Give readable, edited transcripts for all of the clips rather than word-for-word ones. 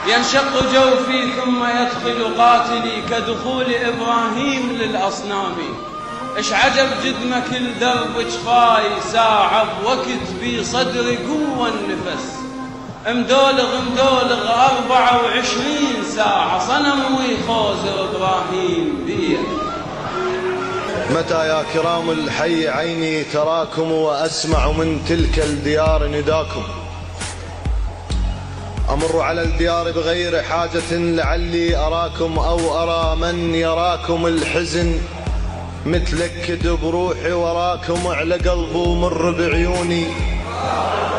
ينشق جوفي ثم يدخل قاتلي كدخول إبراهيم للأصنام. إش عجب جدمك الدرب جفاي ساعة بوقت بي صدري قوة النفس. مدولغ 24 ساعة صنم ويخوزر إبراهيم بي. متى يا كرام الحي عيني تراكم وأسمع من تلك الديار نداكم. أمر على الديار بغير حاجة لعلي أراكم أو أرى من يراكم. الحزن متلكد بروحي وراكم على قلبي ومر بعيوني.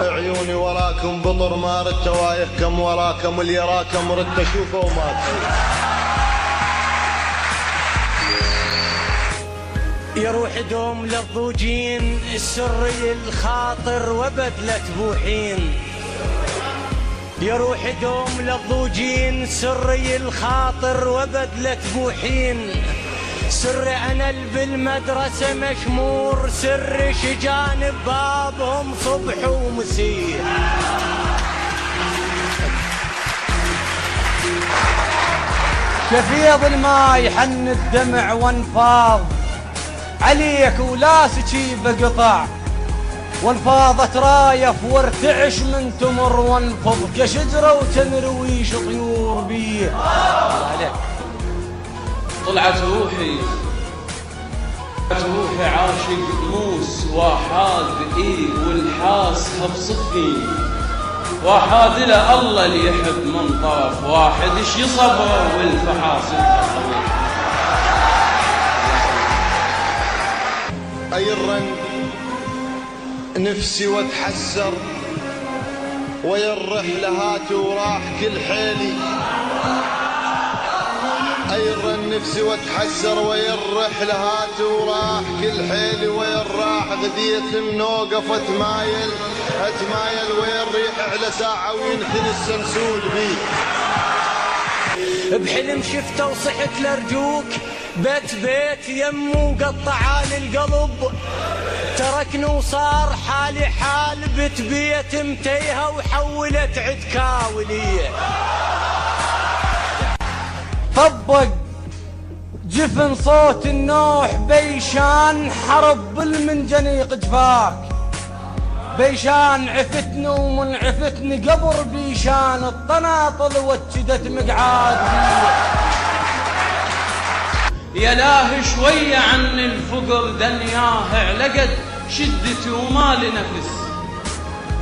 عيوني وراكم بطر ما ردت وايهكم وراكم اللي يراكم ردت أشوفه وما أشوف. يروح دوم للضوجين السري الخاطر وبدلة بوحين. يروح دوم للضوجين سري الخاطر وبدلة بوحين. سري أنا بالمدرسة مشمور سري شجان ببابهم صبح ومسيح. كفيض الماء يحن الدمع وانفاض عليك ولا سكيب قطع. وانفاضت رايف وارتعش من تمر وانفض كشجرة وتنرويش طيور بيه. طلعت روحي عاشق موس واحاد والحاسها بصفي. واحد له الله اللي يحب من طرف واحد ايش يصبره والفحاصل تصبر. أيرن نفسي واتحسر ويا الرحلة هات وراح كل حيلي. أيرن نفسي واتحسر ويا الرحلة هات وراح كل حيلي. ويا الراح غديت النوقف اتمايل ويا الريح على ساعة وينثني السنسول بي. بحلم شفته وصحت لرجوك بيت يمو قطعان القلب. تركني وصار حالي حال بيت متيها وحولت عدكاولية. طبق جفن صوت النوح بيشان حرب بالمنجنيق جفاك. بيشان عفتني ومن عفتني قبر بيشان الطناطل وجدت مقعاد يا لاه شوية عن الفقر دنياه علقد شدتي وما لنفس.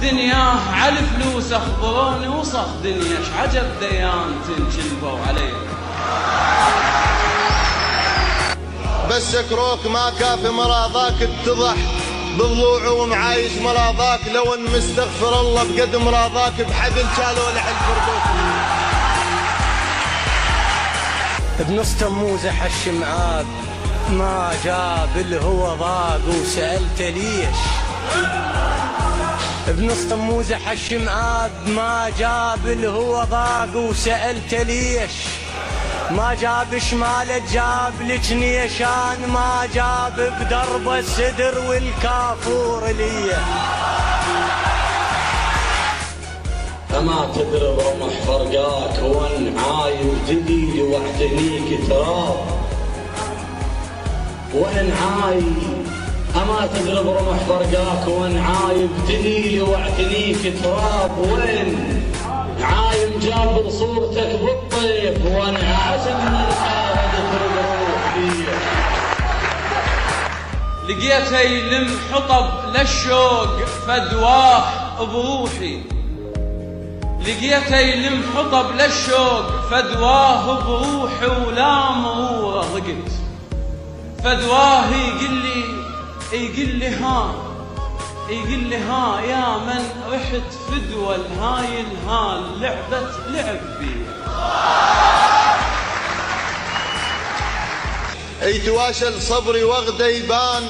دنياه على فلوس اخبروني وصخ دنيا اش عجب ديان تنجلبوا علي. بس كروك ما كافي مراضاك اتضح بالضلوع ومعايش مراضاك. لو ان مستغفر الله بقد مراضاك بحبل شالوا لح الفردوس. بنص تموزة حش معاد ما جاب الهوى ضاق وسألت ليش. بنص تموزة حش معاد ما جاب الهوى ضاق وسألت ليش. ما جاب شمالة جاب لك نيشان ما جاب بدرب السدر والكافور ليه. أما تضرب رمح فرقاك وان عايب دليلي واعتنيك تراب. وان عايب أما تضرب رمح فرقاك وان عايب دليلي واعتنيك تراب. وين عايم جاب صورتك بالطيب وانا عاشق من الحاره تفرق روحي. لقيته يلم حطب للشوق فدواه بروحي. لقيته يلم حطب للشوق فدواه بروحي ولا مروره ضقت. فدواه يقول لي ها يا من رحت فدوى الهاي الهال لعبت لعب بي. يتواشل صبري وغده يبان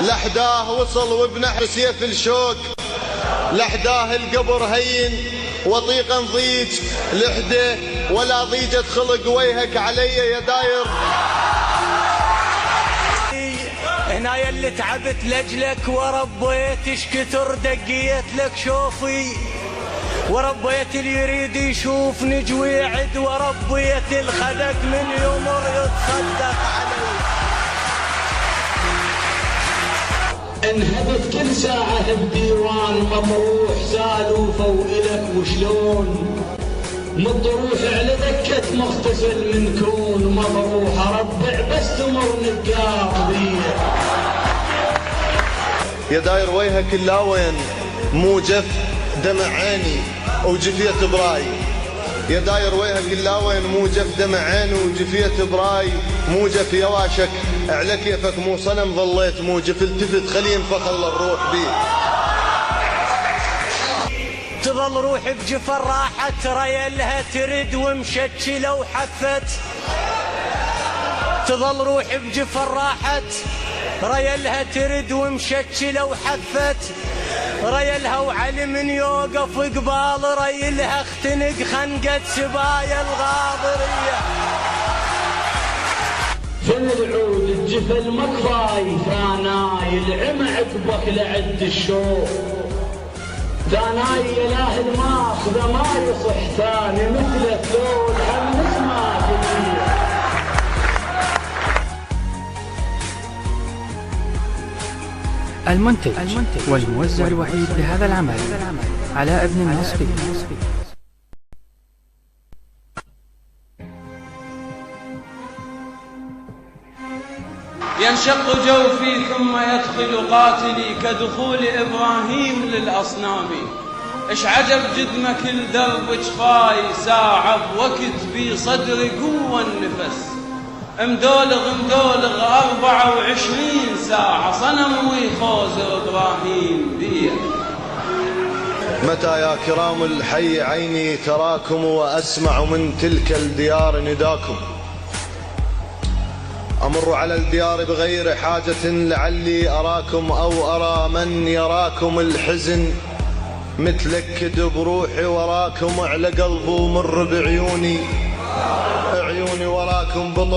لحداه وصل وبنحر سيف الشوك. لحداه القبر هين وطيقا ضيج لحده ولا ضيجة خلق ويهك علي يا داير. هنا يلي تعبت لجلك وربيت اش كثر دقيت لك شوفي. وربيت اللي يريد يشوف نجوي عد، وربيت الخدك من يمر يتصدق علي. انهبت كل ساعة بديوان مطروح سالوفة وإلك وشلون مطروح على دكة مغتسل من كون مطروح أربع بس تمر نقار بيه. يا داير ويها كلا وين مو جف دمع عيني وجفيت براي، يا داير ويها كلا وين مو جف دمع عيني وجفيت براي، مو جف يواشك على كيفك مو صنم ظليت مو جف التفت خلي ينفخ الله الروح بيه. تظل روحي بجفر راحت ريلها ترد ومشتشلة وحفت، تظل روحي بجفر راحت ريلها ترد ومشتشلة وحفت، ريلها وعلي من يوقف قبال ريلها اختنق خنقة سبايا الغاضرية. فن العود الجفل مكفاي ثاناي العم عقبك لعد الشوق، ثاناي اله الماخذ ما يصح ثاني مثل الثول حمس ما جديد. المنتج والموزع الوحيد لهذا العمل علاء ابن النصبي. ينشق جوفي ثم يدخل قاتلي كدخول إبراهيم للأصنام. إش عجب جدمة كل درب جفاي ساعة بوقت بي صدري قوة النفس، مدولغ 24 ساعة صنم ويخوزر إبراهيم بيه. متى يا كرام الحي عيني تراكم وأسمع من تلك الديار نداكم، أمر على الديار بغير حاجة لعلي أراكم أو أرى من يراكم، الحزن متلكد بروحي وراكم على قلبه مر بعيوني، عيوني وراكم بطل